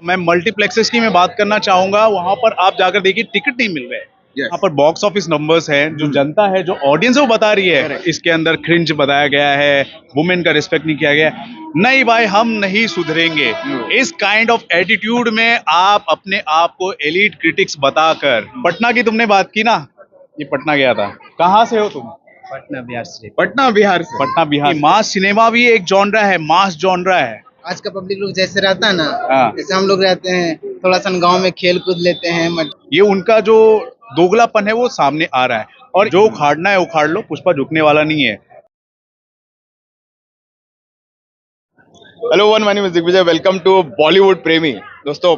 मैं मल्टीप्लेक्सेस की मैं बात करना चाहूंगा। वहां पर आप जाकर देखिए टिकट नहीं मिल रहे हैं। यहाँ पर बॉक्स ऑफिस नंबर्स हैं, जो जनता है, जो ऑडियंस है वो बता रही है इसके अंदर क्रिंज बताया गया है, वुमेन का रिस्पेक्ट नहीं किया गया। नहीं भाई, हम नहीं सुधरेंगे। इस काइंड ऑफ एटीट्यूड में आप अपने आप को एलीट क्रिटिक्स बताकर, पटना की तुमने बात की ना, ये पटना गया था। कहाँ से हो तुम? पटना बिहार से। पटना बिहार से। पटना बिहार। मास सिनेमा भी एक जॉनरा है, मास जॉनरा है। आज का पब्लिक लोग जैसे रहता है ना, हाँ। जैसे हम लोग रहते हैं, थोड़ा सा गांव में खेल कूद लेते हैं। ये उनका जो दोगलापन है वो सामने आ रहा है, और जो उखाड़ना है उखाड़ लो, पुष्पा झुकने वाला नहीं है। Hello one, my name is Digvijay. Welcome to Bollywood Premi. दोस्तों,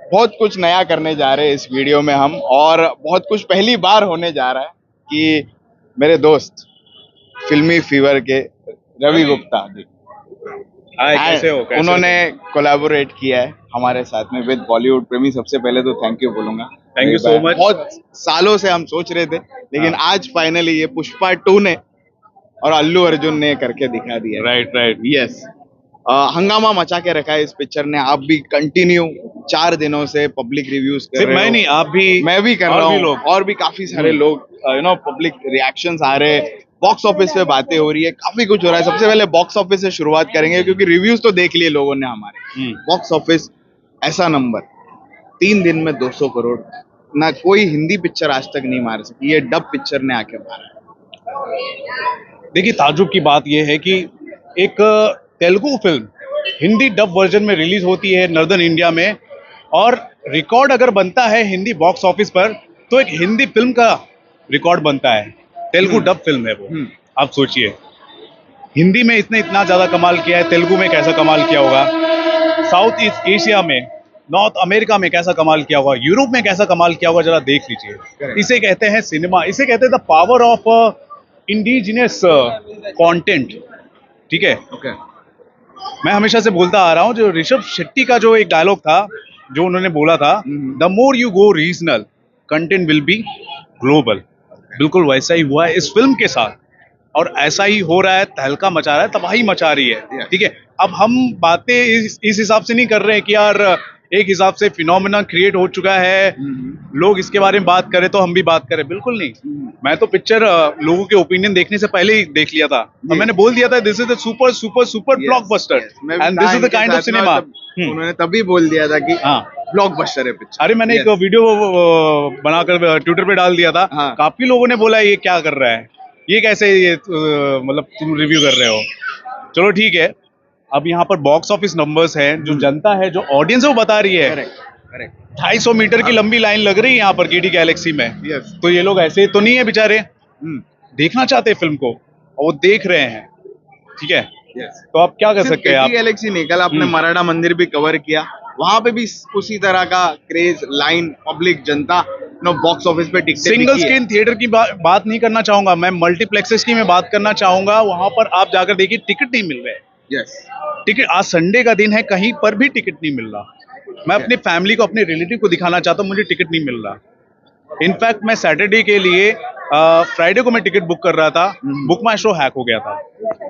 बहुत कुछ नया करने जा रहे हैं इस वीडियो में हम, और बहुत कुछ पहली बार होने जा रहा है कि मेरे दोस्त फिल्मी फीवर के रवि गुप्ता जी, कैसे हो? उन्होंने कोलैबोरेट किया है हमारे साथ में विद बॉलीवुड प्रेमी। सबसे पहले तो थैंक यू बोलूंगा। Thank you so much. बहुत सालों से हम सोच रहे थे, लेकिन आज फाइनली ये पुष्पा 2 ने और अल्लू अर्जुन ने करके दिखा दिया। राइट। यस। हंगामा मचा के रखा है इस पिक्चर ने। आप भी कंटिन्यू 4 दिनों से पब्लिक रिव्यूज कर रहे हो। मैं नहीं, आप भी, मैं भी कर रहा हूँ, और भी काफी सारे लोग, पब्लिक रिएक्शंस आ रहे हैं, बॉक्स ऑफिस पे बातें हो रही है, काफी कुछ हो रहा है। सबसे पहले बॉक्स ऑफिस से शुरुआत करेंगे, क्योंकि रिव्यूज तो देख लिए लोगों ने हमारे। बॉक्स ऑफिस ऐसा नंबर 3 दिन में 200 करोड़ ना कोई हिंदी पिक्चर आज तक नहीं मार सकी, ये डब पिक्चर ने आके मारा है। देखिए, ताजुब की बात यह है कि एक Telugu film Hindi dub version में रिलीज होती है नॉर्दर्न इंडिया में, और रिकॉर्ड अगर बनता है हिंदी बॉक्स ऑफिस पर, तो एक हिंदी फिल्म का रिकॉर्ड बनता है। तेलुगु डब फिल्म है वो। आप सोचिए, हिंदी में इसने इतना ज्यादा कमाल किया है, तेलुगु में कैसा कमाल किया होगा, साउथ ईस्ट एशिया में, नॉर्थ अमेरिका में कैसा कमाल किया होगा, यूरोप में कैसा कमाल किया होगा, जरा देख लीजिए। इसे कहते हैं सिनेमा, इसे कहते हैं the power of indigenous content. ठीक है। मैं हमेशा से बोलता आ रहा हूं, जो ऋषभ शेट्टी का जो एक डायलॉग था, जो उन्होंने बोला था, the more you go regional content will be global. बिल्कुल वैसा ही हुआ है इस फिल्म के साथ, और ऐसा ही हो रहा है। तहलका मचा रहा है, तबाही मचा रही है। ठीक है। अब हम बातें इस हिसाब से नहीं कर रहे हैं कि यार एक हिसाब से फिनोमेना क्रिएट हो चुका है, लोग इसके बारे में बात करें तो हम भी बात करें। बिल्कुल नहीं। मैं तो पिक्चर लोगों के ओपिनियन देखने से पहले ही देख लिया था, और मैंने बोल दिया था, this is the super super super blockbuster and this is the kind of cinema. उन्होंने तभी बोल दिया था कि ब्लॉकबस्टर है पिक्चर। अरे, मैंने एक वीडियो बनाकर ट्विटर पे डाल दिया था। काफी लोगों ने बोला ये क्या कर रहा है, ये कैसे, ये मतलब तुम रिव्यू कर रहे हो। चलो ठीक है। अब यहाँ पर बॉक्स ऑफिस नंबर्स हैं, जो जनता है, जो ऑडियंस है वो बता रही है। 250 मीटर की लंबी लाइन लग रही है यहाँ पर केडी गैलेक्सी में। तो ये लोग ऐसे तो नहीं है बेचारे, देखना चाहते हैं फिल्म को, और वो देख रहे हैं। ठीक है। तो आप क्या कर सकते हैं? आप गैलेक्सी नहीं, कल आपने मराठा मंदिर भी कवर किया, वहां पे भी उसी तरह का क्रेज, लाइन, पब्लिक, जनता बॉक्स ऑफिस पे टिकटें सिंगल स्क्रीन थिएटर की बात नहीं करना चाहूंगा, मैं मल्टीप्लेक्सेस की मैं बात करना चाहूंगा। वहां पर आप जाकर देखिए, टिकट नहीं मिल रहे। टिकट, आज संडे का दिन है, कहीं पर भी टिकट नहीं मिल रहा। मैं अपनी फैमिली को, अपने रिलेटिव को दिखाना चाहता हूँ, मुझे टिकट नहीं मिल रहा। इनफैक्ट मैं सैटरडे के लिए फ्राइडे को मैं टिकट बुक कर रहा था, बुक माई शो हैक हो गया था।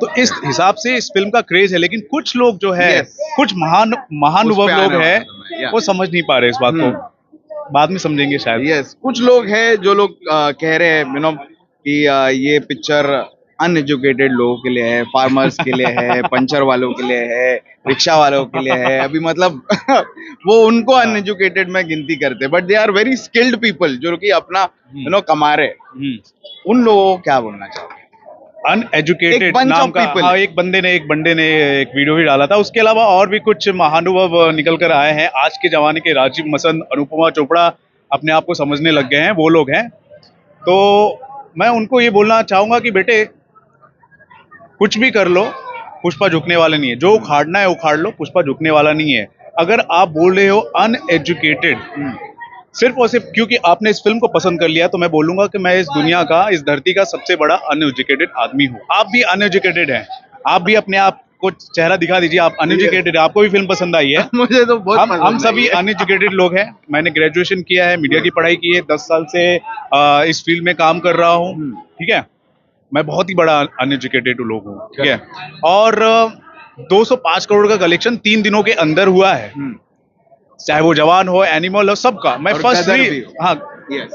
तो इस हिसाब से इस फिल्म का क्रेज है, लेकिन कुछ लोग जो है, कुछ महानुभव लोग हैं, वो समझ नहीं पा रहे इस बात को। बाद में समझेंगे शायद। कुछ लोग हैं जो लोग कह रहे हैं कि ये पिक्चर अनएजुकेटेड लोगों के लिए है, फार्मर्स के लिए है, पंचर वालों के लिए है, रिक्शा वालों के लिए है। अभी मतलब वो उनको अनएजुकेटेड में गिनती करते, but they are very skilled people, जो कि अपना कमा रहे। उन लोगों को क्या बोलना चाहोगे? अनएजुकेटेड नाम का, हाँ, एक बंदे ने एक वीडियो भी डाला था। उसके अलावा और भी कुछ महानुभव निकल कर आए हैं। आज के जमाने के राजीव मसंद, अनुपमा चोपड़ा अपने आप को समझने लग गए हैं, वो लोग हैं। तो मैं उनको ये बोलना चाहूंगा कि बेटे, कुछ भी कर लो, पुष्पा झुकने वाला नहीं है। जो उखाड़ना है उखाड़ लो, पुष्पा झुकने वाला नहीं है। अगर आप बोल रहे हो अनएजुकेटेड, सिर्फ और सिर्फ क्योंकि आपने इस फिल्म को पसंद कर लिया, तो मैं बोलूंगा कि मैं इस दुनिया का, इस धरती का सबसे बड़ा अनएजुकेटेड आदमी हूँ। आप भी अनएजुकेटेड हैं, आप भी अपने आप को चेहरा दिखा दीजिए, आप अनएजुकेटेड है, आपको भी फिल्म पसंद आई है। मुझे तो बहुत हम सभी अनएजुकेटेड लोग हैं। मैंने ग्रेजुएशन किया है, मीडिया की पढ़ाई की है, 10 साल से इस फील्ड में काम कर रहा हूँ। ठीक है। मैं बहुत ही बड़ा अनएजुकेटेड लोग हूँ। ठीक है। और 205 करोड़ का कलेक्शन 3 दिनों के अंदर हुआ है। चाहे वो जवान हो, एनिमल हो, सबका मैं और फर्स्ट गदर 3 भी हो। हाँ यस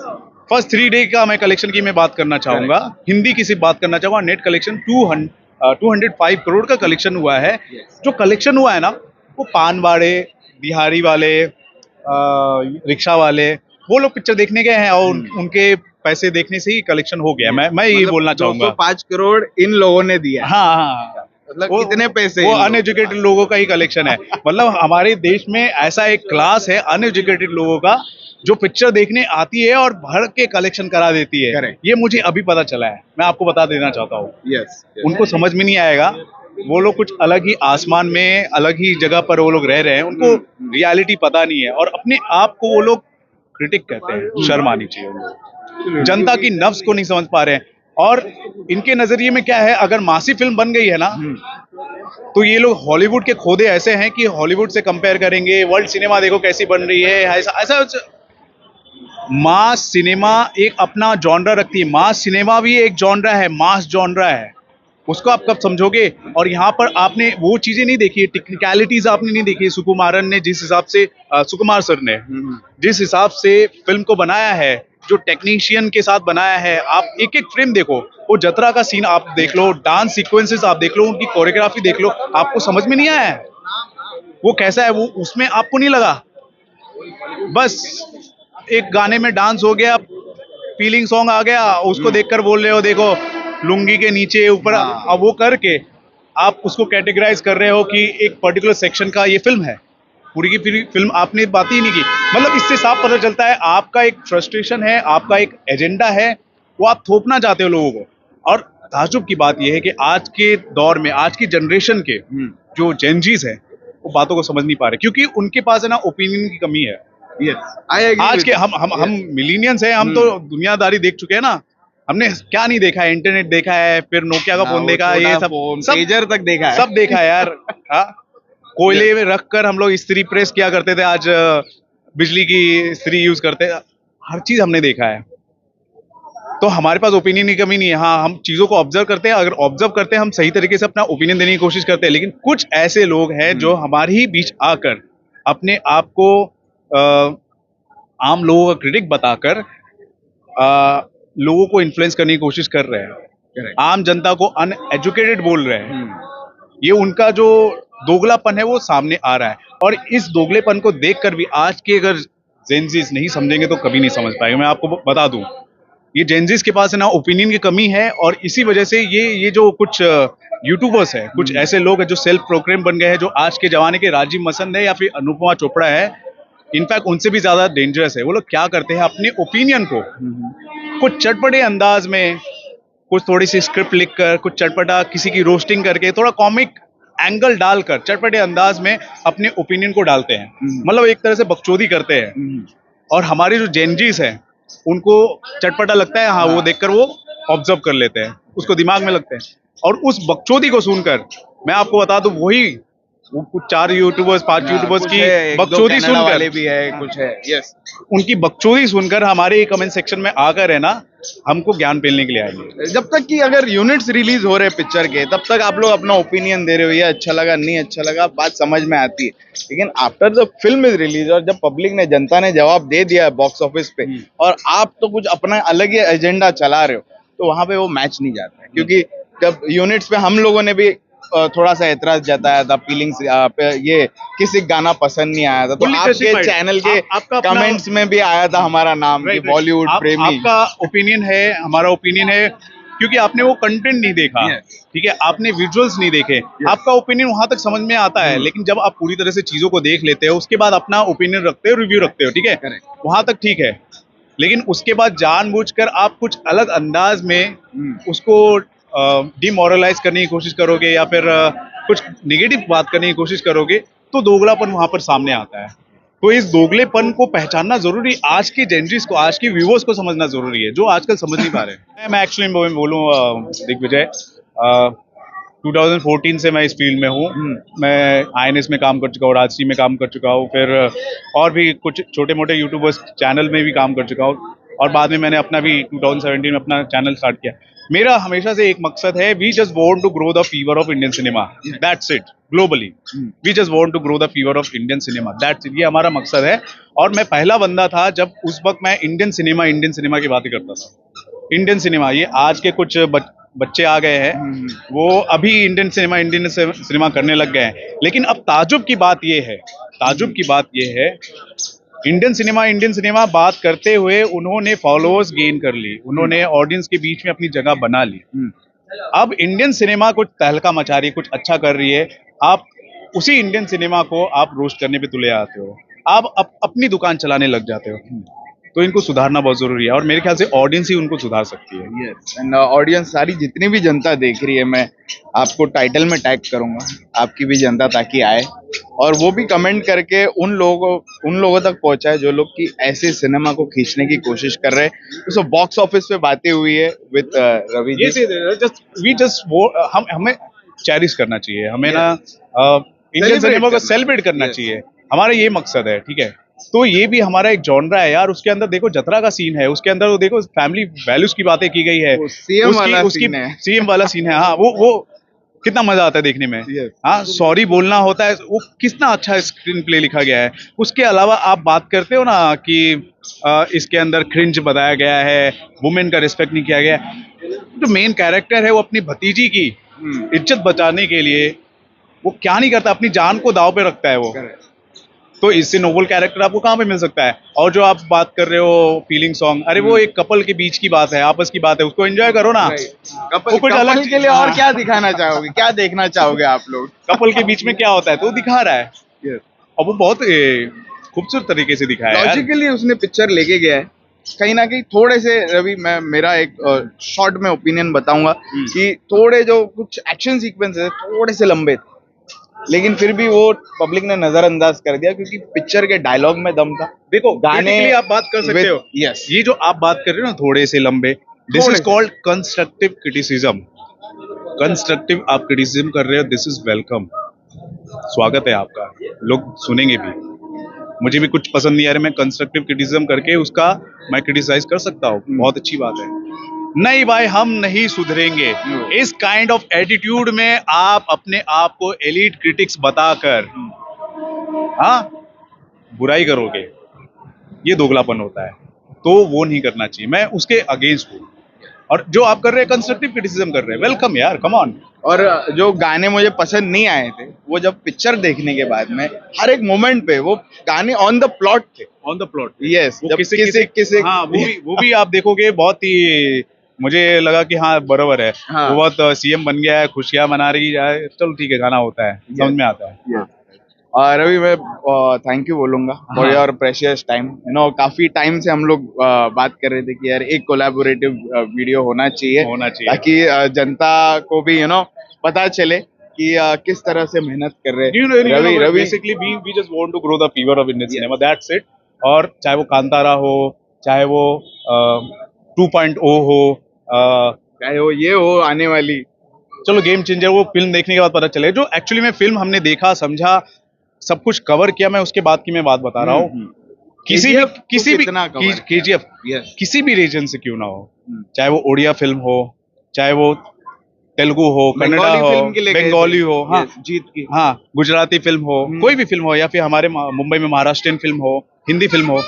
फर्स्ट 3 डे का मैं कलेक्शन की मैं बात करना चाहूंगा। हिंदी की सिर्फ बात करना चाहूंगा। नेट कलेक्शन 205 करोड़ का कलेक्शन हुआ है। Yes. जो कलेक्शन हुआ है ना, वो पान वाले, बिहारी वाले, रिक्शा वाले, वो लोग पिक्चर देखने गए हैं और उनके पैसे देखने से ही कलेक्शन हो गया। मैं यही मतलब बोलना चाहूंगा। 205 करोड़ इन लोगों ने दिया है। हाँ हाँ, मतलब वो कितने पैसे वो इन लोगों अनएजुकेटेड लोगों का ही कलेक्शन है। मतलब हमारे देश में ऐसा एक क्लास है अनएजुकेटेड लोगों का, जो पिक्चर देखने आती है और भर के कलेक्शन करा देती है। Correct. ये मुझे अभी पता चला है, मैं आपको बता देना चाहता हूँ। यस उनको समझ में नहीं आएगा, वो लोग कुछ अलग ही आसमान में, अलग ही जगह पर वो लोग रह रहे हैं। उनको रियलिटी पता नहीं है और अपने आप को वो लोग क्रिटिक कहते हैं। शर्म आनी चाहिए उन लोगों को। जनता की नफ्स को नहीं समझ पा रहे हैं। और इनके नजरिए में क्या है, अगर मासी फिल्म बन गई है ना, तो ये लोग हॉलीवुड के खोदे ऐसे हैं कि हॉलीवुड से कंपेयर करेंगे। वर्ल्ड सिनेमा देखो कैसी बन रही है, ऐसा ऐसा। मास सिनेमा एक अपना जॉनरा रखती है। मास सिनेमा भी एक जॉनरा है, मास जॉनरा है। उसको आप कब समझोगे? और यहाँ पर आपने वो चीजें नहीं देखी, टेक्निकलिटीज आपने नहीं देखी। सुकुमारन ने जिस हिसाब से सुकुमार सर ने जिस हिसाब से फिल्म को बनाया है, जो टेक्नीशियन के साथ बनाया है, आप एक एक फ्रेम देखो। वो जतरा का सीन आप देख लो, डांस सीक्वेंसेस आप देख लो, उनकी कोरियोग्राफी देख लो, आपको समझ में नहीं आया है वो कैसा है? वो उसमें आपको नहीं लगा? बस एक गाने में डांस हो गया, फीलिंग सॉन्ग आ गया, उसको देखकर बोल रहे हो देखो लुंगी के नीचे ऊपर। अब वो करके आप उसको कैटेगराइज कर रहे हो कि एक पर्टिकुलर सेक्शन का ये फिल्म है। पूरी की पूरी फिल्म आपने बात ही नहीं की। मतलब इससे साफ पता चलता है आपका एक फ्रस्ट्रेशन है, आपका एक एजेंडा है, वो आप थोपना चाहते हो लोगों को। और ताज्जुब की बात यह है कि आज के दौर में, आज की जनरेशन के जो जेनजीज है, वो बातों को समझ नहीं पा रहे, क्योंकि उनके पास है ना ओपिनियन की कमी है। आज के हम मिलीनियंस हैं, हम तो दुनियादारी देख चुके हैं ना। हमने क्या नहीं देखा है? इंटरनेट देखा है, फिर नोकिया का फोन देखा है, ये सब पेजर तक देखा है, सब देखा है यार। हाँ, कोयले में रखकर हम लोग इस्त्री प्रेस किया करते थे, आज बिजली की इस्त्री यूज करते हैं। हर चीज हमने देखा है, तो हमारे पास ओपिनियन की कमी नहीं है। हाँ, हम चीजों को ऑब्जर्व करते हैं, अगर ऑब्जर्व करते हैं हम सही तरीके से अपना ओपिनियन देने की कोशिश करते हैं। लेकिन कुछ ऐसे लोग हैं जो हमारे ही बीच आकर अपने आप को आम लोगों का क्रिटिक बताकर लोगों को इन्फ्लुएंस करने की कोशिश कर रहे हैं। आम जनता को अनएजुकेटेड बोल रहे हैं। ये उनका जो दोगलापन है वो सामने आ रहा है। और इस दोगलेपन को देखकर भी आज के अगर जेनजीज नहीं समझेंगे तो कभी नहीं समझ पाएंगे। मैं आपको बता दूं, ये जेनजीज के पास है ना ओपिनियन की कमी है, और इसी वजह से ये जो कुछ यूट्यूबर्स है, कुछ ऐसे लोग हैं जो सेल्फ प्रोक्लेम बन गए हैं, जो आज के जमाने के राजीव मसंद है या फिर अनुपमा चोपड़ा है, इनफैक्ट उनसे भी ज्यादा डेंजरस है। वो लोग क्या करते हैं, अपने ओपिनियन को कुछ चटपटे अंदाज में, कुछ थोड़ी सी स्क्रिप्ट लिखकर, कुछ चटपटा किसी की रोस्टिंग करके, थोड़ा कॉमिक एंगल डालकर चटपटे अंदाज में अपने ओपिनियन को डालते हैं। मतलब एक तरह से बकचोदी करते हैं। और हमारे जो जेनजीस हैं उनको चटपटा लगता है, हाँ, वो देखकर वो ऑब्जर्व कर लेते हैं, उसको दिमाग में लगते हैं। और उस बकचोदी को सुनकर मैं आपको बता दूं, वही वो कुछ 4 यूट्यूबर्स 5 यूट्यूबर्स की बकचोदी सुनकर भी है, कुछ है, यस, उनकी बकचोदी सुनकर हमारे कमेंट सेक्शन में आकर है ना, हमको ज्ञान पेलने के लिए आएंगे। जब तक कि अगर यूनिट्स रिलीज हो रहे पिक्चर के, तब तक आप लोग अपना ओपिनियन दे रहे हो, ये अच्छा लगा, नहीं अच्छा लगा, बात समझ में आती है। लेकिन after the film is release और जब पब्लिक ने, जनता ने जवाब दे दिया है बॉक्स ऑफिस पे, और आप तो कुछ अपना अलग ही एजेंडा चला रहे हो, तो वहां पे वो मैच नहीं जाता है। क्योंकि जब यूनिट्स पे हम लोगों ने भी थोड़ा सा एतराज जताया था, फीलिंग्स ये किसी गाना पसंद नहीं आया था, तो आपके चैनल के कमेंट्स में भी आया था हमारा नाम कि बॉलीवुड प्रेमी। आपका ओपिनियन है, हमारा ओपिनियन है, क्योंकि आपने वो कंटेंट नहीं देखा, ठीक है, आपने विजुअल्स नहीं देखे, आपका ओपिनियन वहां तक समझ में आता है। लेकिन जब आप पूरी तरह से चीजों को देख लेते हो, उसके बाद अपना ओपिनियन रखते हो, रिव्यू रखते हो, ठीक है, वहां तक ठीक है। लेकिन उसके बाद जानबूझकर आप कुछ अलग अंदाज में उसको डिमोरलाइज करने की कोशिश करोगे, या फिर कुछ नेगेटिव बात करने की कोशिश करोगे, तो दोगलापन वहां पर सामने आता है। तो इस दोगलेपन को पहचानना जरूरी, आज के जेनजीज को, आज के व्यूअर्स को समझना जरूरी है, जो आजकल समझ नहीं पा रहे हैं। मैं एक्चुअली बोलूँ दिग्विजय, 2014 से मैं इस फील्ड में हूँ। मैं INS में काम कर चुका हूँ, राजश्री में काम कर चुका हूँ, फिर और भी कुछ छोटे मोटे यूट्यूबर्स चैनल में भी काम कर चुका हूँ, और बाद में मैंने अपना भी 2017 में अपना चैनल स्टार्ट किया। मेरा हमेशा से एक मकसद है, we just want to grow the fever of Indian cinema, that's it, globally we just want to grow the fever of Indian cinema, that's it, ये हमारा मकसद है। और मैं पहला बंदा था जब उस वक्त मैं इंडियन सिनेमा की बातें करता था। इंडियन सिनेमा, ये आज के कुछ बच्चे आ गए हैं, वो अभी इंडियन सिनेमा करने लग गए हैं। लेकिन अब ताजुब की बात ये है, इंडियन सिनेमा बात करते हुए उन्होंने फॉलोअर्स गेन कर ली, उन्होंने ऑडियंस के बीच में अपनी जगह बना ली। अब इंडियन सिनेमा कुछ तहलका मचा रही है, कुछ अच्छा कर रही है, आप उसी इंडियन सिनेमा को आप रोस्ट करने पे तुले आते हो, आप अपनी दुकान चलाने लग जाते हो। तो इनको सुधारना बहुत जरूरी है और मेरे ख्याल से ऑडियंस ही उनको सुधार सकती है। यस, एंड ऑडियंस सारी जितनी भी जनता देख रही है, मैं आपको टाइटल में टैग करूंगा, आपकी भी जनता, ताकि आए और वो भी कमेंट करके उन लोगों तक पहुंचाए जो लोग की ऐसे सिनेमा को खींचने की कोशिश कर रहे हैं। तो बॉक्स ऑफिस पे बातें हुई है विद रवि जी। हमें चेरिश करना चाहिए, हमें ना इंडियन सिनेमा को सेलिब्रेट करना चाहिए, हमारा ये मकसद है, ठीक है। तो ये भी हमारा एक जॉनरा है यार, उसके अंदर देखो जतरा का सीन है, उसके अंदर वो देखो फैमिली वैल्यूज की बातें की गई है, सीएम वाला सीन है। हाँ, वो कितना मजा आता है देखने में। हाँ, सॉरी बोलना होता है, वो कितना अच्छा स्क्रीन प्ले लिखा गया है। उसके अलावा आप बात करते हो ना कि इसके अंदर क्रिंज बताया गया है, वुमेन का रिस्पेक्ट नहीं किया गया। जो मेन कैरेक्टर है वो अपनी भतीजी की इज्जत बचाने के लिए वो क्या नहीं करता, अपनी जान को दाव पे रखता है वो। तो इससे नोबल कैरेक्टर आपको कहाँ पे मिल सकता है। और जो आप बात कर रहे हो फीलिंग सॉन्ग, अरे वो एक कपल के बीच की बात है, आपस की बात है, उसको एंजॉय करो ना। कपल अलग के लिए और क्या दिखाना चाहोगे, क्या देखना चाहोगे आप लोग? कपल के बीच में क्या होता है तो दिखा रहा है और वो बहुत खूबसूरत तरीके से दिखाया है। लॉजिकली उसने पिक्चर लेके गया है कहीं ना कहीं। थोड़े से रवि, मैं मेरा एक शॉर्ट में ओपिनियन बताऊंगा कि थोड़े जो कुछ एक्शन सीक्वेंस है थोड़े से लंबे थे, लेकिन फिर भी वो पब्लिक ने नजरअंदाज कर दिया क्योंकि पिक्चर के डायलॉग में दम था। देखो गाने आप बात कर सकते हो, यस, ये जो आप बात कर रहे हो ना थोड़े से लंबे, this is called constructive criticism. Constructive आप क्रिटिसिज्म कर रहे हो, दिस इज वेलकम, स्वागत है आपका, लोग सुनेंगे भी। मुझे भी कुछ पसंद नहीं आ रहा, मैं कंस्ट्रक्टिव क्रिटिसिज्म करके उसका मैं क्रिटिसाइज कर सकता हूँ, बहुत अच्छी बात है। नहीं भाई, हम नहीं सुधरेंगे। इस काइंड ऑफ एटीट्यूड में आप अपने आप को एलीट क्रिटिक्स बताकर बुराई करोगे, ये दोगलापन होता है, तो वो नहीं करना चाहिए। मैं उसके अगेंस्ट हूँ। और जो आप कर रहे हैं कंस्ट्रक्टिव क्रिटिसिज्म कर रहे हैं, वेलकम यार, कम ऑन। और जो गाने मुझे पसंद नहीं आए थे, वो जब पिक्चर देखने के बाद में हर एक मोमेंट पे वो गाने ऑन द प्लॉट थे, ऑन द प्लॉट। यस, जब किसी हाँ, वो भी आप देखोगे बहुत ही, मुझे लगा कि हाँ बराबर है। हाँ। वो बहुत सीएम बन गया है, खुशियां मना रही है, चलो ठीक है, गाना होता है, समझ में आता है। रवि, मैं थैंक यू बोलूंगा फॉर योर प्रेशियस टाइम। काफी टाइम से हम लोग बात कर रहे थे कि यार एक कोलैबोरेटिव वीडियो होना चाहिए ताकि जनता को भी पता चले कि किस तरह से मेहनत कर रहे हैं। Ravi basically we just want to grow the fever of Indian cinema, that's it. और चाहे वो कांतारा हो, चाहे वो 2.0 हो, चाहे वो ये हो आने वाली, चलो गेम चेंजर, वो फिल्म देखने के बाद पता चले। जो एक्चुअली में फिल्म हमने देखा, समझा, सब कुछ कवर किया, मैं उसके बाद की मैं बात बता रहा हूँ। किसी भी KGF किसी भी रीजन से क्यों ना हो, चाहे वो उड़िया फिल्म हो, चाहे वो तेलुगु हो, कन्नड़ा हो, बंगाली हो, हाँ जीत की, हाँ गुजराती फिल्म हो, कोई भी फिल्म हो, या फिर हमारे मुंबई में महाराष्ट्रियन फिल्म हो, हिंदी फिल्म हो,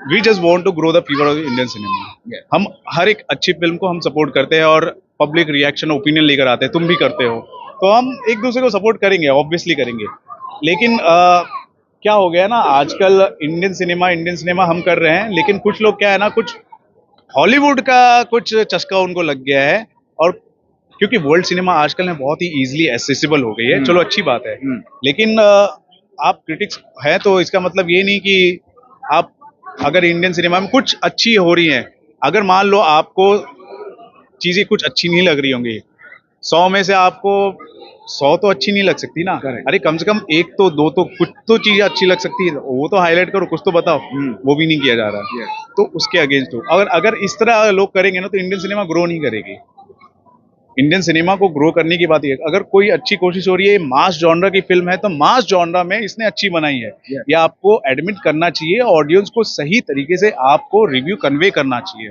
we just want to grow the fever of Indian cinema. हम हर एक अच्छी फिल्म को हम सपोर्ट करते हैं और पब्लिक रिएक्शन ओपिनियन लेकर आते हैं, तुम भी करते हो, तो हम एक दूसरे को सपोर्ट करेंगे, ऑब्वियसली करेंगे। लेकिन क्या हो गया ना, आजकल इंडियन सिनेमा हम कर रहे हैं, लेकिन कुछ लोग क्या है ना, कुछ हॉलीवुड का कुछ चस्का उनको लग गया है। और क्योंकि वर्ल्ड सिनेमा आजकल में बहुत ही इजीली एसेसिबल हो गई है, चलो अच्छी बात है, लेकिन आप क्रिटिक्स हैं तो इसका मतलब ये नहीं कि आप, अगर इंडियन सिनेमा में कुछ अच्छी हो रही है, अगर मान लो आपको चीजें कुछ अच्छी नहीं लग रही होंगी, 100 में से आपको 100 तो अच्छी नहीं लग सकती ना। अरे कम से कम 1 तो 2 तो कुछ तो चीजें अच्छी लग सकती है, वो तो हाईलाइट करो, कुछ तो बताओ। वो भी नहीं किया जा रहा, तो उसके अगेंस्ट हो। अगर इस तरह लोग करेंगे ना, तो इंडियन सिनेमा ग्रो नहीं करेगी। इंडियन सिनेमा को ग्रो करने की बात है, अगर कोई अच्छी कोशिश हो रही है, मास जॉनरा की फिल्म है, तो मास जॉनरा में इसने अच्छी बनाई है, ये आपको एडमिट करना चाहिए, ऑडियंस को सही तरीके से आपको रिव्यू कन्वे करना चाहिए।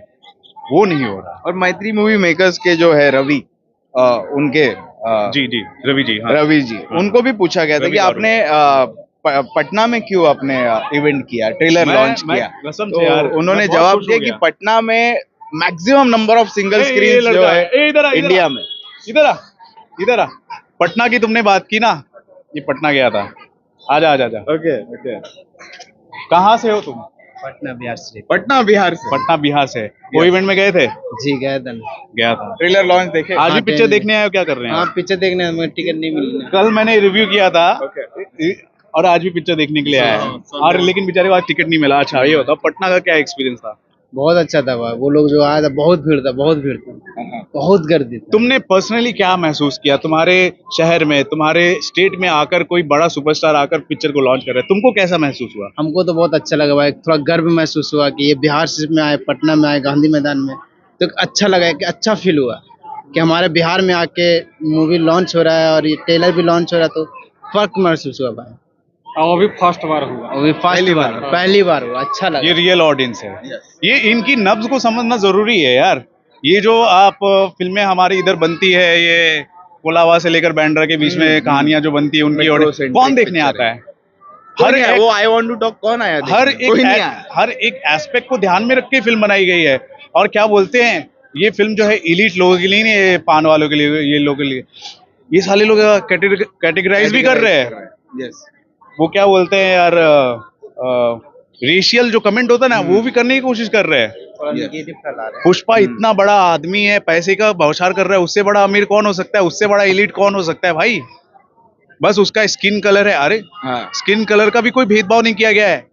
वो नहीं हो रहा। और मैत्री मूवी मेकर्स के जो है रवि उनके जी जी, रवि जी, हाँ। रवि जी, उनको भी पूछा गया था रवि कि गारू। आपने पटना में क्यों आपने इवेंट किया, ट्रेलर लॉन्च मैं किया, कसम तो से यार, उन्होंने मैं बहुत जवाब खुश दिया हो कि गया। पटना में maximum number of single screen जो लड़का, है इधर आ, इंडिया में। इधर आ, इधर आ। पटना की तुमने बात की ना, ये पटना गया था। आजा आजा आजा। Okay okay. कहाँ से हो तुम? पटना बिहार से। पटना बिहार से। पटना बिहार से। वो इवेंट में गए थे? जी गए थे। गया था। ट्रेलर लॉन्च देखे? आज भी हाँ, पिक्चर देखने आए हो, क्या कर रहे हैं? हाँ पिक्चर देखने हमें टिकट नहीं मिली ना। कल मैंने रिव्यू किया था ओके। और आज भी पिक्चर देखने के लिए आया है। और लेकिन बेचारे को आज टिकट नहीं मिला। अच्छा, ये होता। पटना का क्या एक्सपीरियंस था? बहुत अच्छा था भाई, वो लोग जो आया था बहुत भीड़ था, बहुत भीड़ था, बहुत गर्दी था। तुमने पर्सनली क्या महसूस किया? तुम्हारे शहर में, तुम्हारे स्टेट में आकर कोई बड़ा सुपरस्टार आकर पिक्चर को लॉन्च कर रहा है, तुमको कैसा महसूस हुआ? हमको तो बहुत अच्छा लगा भाई, थोड़ा गर्व महसूस हुआ कि ये बिहार से में आए, पटना में आए, गांधी मैदान में, तो अच्छा लगा कि अच्छा फील हुआ कि हमारे बिहार में आके मूवी लॉन्च हो रहा है और ये ट्रेलर भी लॉन्च हो रहा है, तो फर्क महसूस हुआ भाई। और अभी फर्स्ट बार हुआ। अभी पहली बार हुआ, अच्छा लगा। ये रियल ऑडियंस है। ये इनकी नब्ज को समझना जरूरी है यार। ये जो आप फिल्में हमारी इधर बनती है, ये कोलावा से लेकर बैंड्रा के बीच में कहानियां जो बनती है, उनकी Metro audience- centric कौन देखने picture आता है? हर वो आई वांट टू टॉक कौन आया हर देखने? कोई नहीं आया। हर एक एस्पेक्ट को ध्यान में रख के फिल्म बनाई गई है। और क्या बोलते हैं, ये फिल्म जो है इलीट लोगों के लिए नहीं है, पान वालों के लिए, ये लोगों के लिए। ये साले लोग कैटेगराइज भी कर रहे हैं। यस। वो क्या बोलते हैं यार, रेशियल जो कमेंट होता है ना, वो भी करने की कोशिश कर रहे हैं। नेगेटिव फैला रहे हैं। पुष्पा इतना बड़ा आदमी है, पैसे का बौछार कर रहा है, उससे बड़ा अमीर कौन हो सकता है? उससे बड़ा एलिट कौन हो सकता है भाई? बस उसका स्किन कलर है। अरे हाँ। स्किन कलर का भी कोई भेदभाव नहीं किया गया है।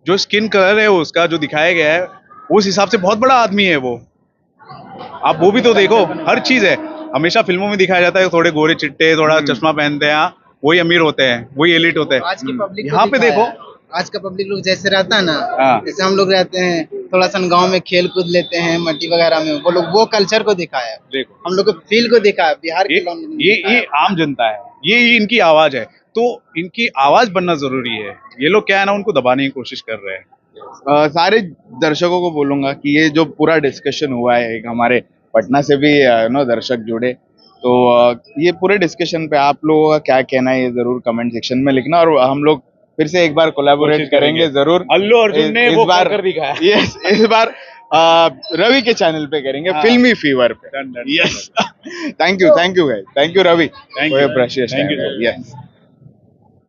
जो स्किन कलर है उसका जो दिखाया गया है, उस हिसाब से बहुत बड़ा आदमी है वो। आप वो भी तो देखो, हर चीज है। हमेशा फिल्मों में दिखाया जाता है थोड़े गोरे चिट्टे, थोड़ा चश्मा पहनते हैं, हाँ, वही अमीर होते हैं, वही एलिट होते हैं। आज की पब्लिक यहाँ पे देखो, आज का पब्लिक लोग जैसे रहता है ना, हाँ। जैसे हम लोग रहते हैं, थोड़ा सा गांव में खेल कूद लेते हैं मट्टी वगैरह में, वो लोग वो कल्चर को दिखाया, देखो हम लोग को फील को दिखाया, बिहार ये के लोगों ने ये दिखाया। ये आम जनता है, ये इनकी आवाज है। तो इनकी आवाज बनना जरूरी है। ये लोग क्या है ना, उनको दबाने की कोशिश कर रहे हैं। सारे दर्शकों को बोलूंगा कि ये जो पूरा डिस्कशन हुआ है, एक हमारे पटना से भी दर्शक जुड़े, तो ये पूरे डिस्कशन पे आप लोगों का क्या कहना है, ये जरूर कमेंट सेक्शन में लिखना। और हम लोग फिर से एक बार कोलैबोरेट कोशिश करेंगे करेंगे। जरूर। अल्लू अर्जुन ने इस वो बार कर दिखाया। यस, इस बार रवि के चैनल पे करेंगे, हाँ। फिल्मी फीवर पे। Done, done, yes. Thank you guys, thank you Ravi, Thank you. Precious Thank you, time. sir. Yes.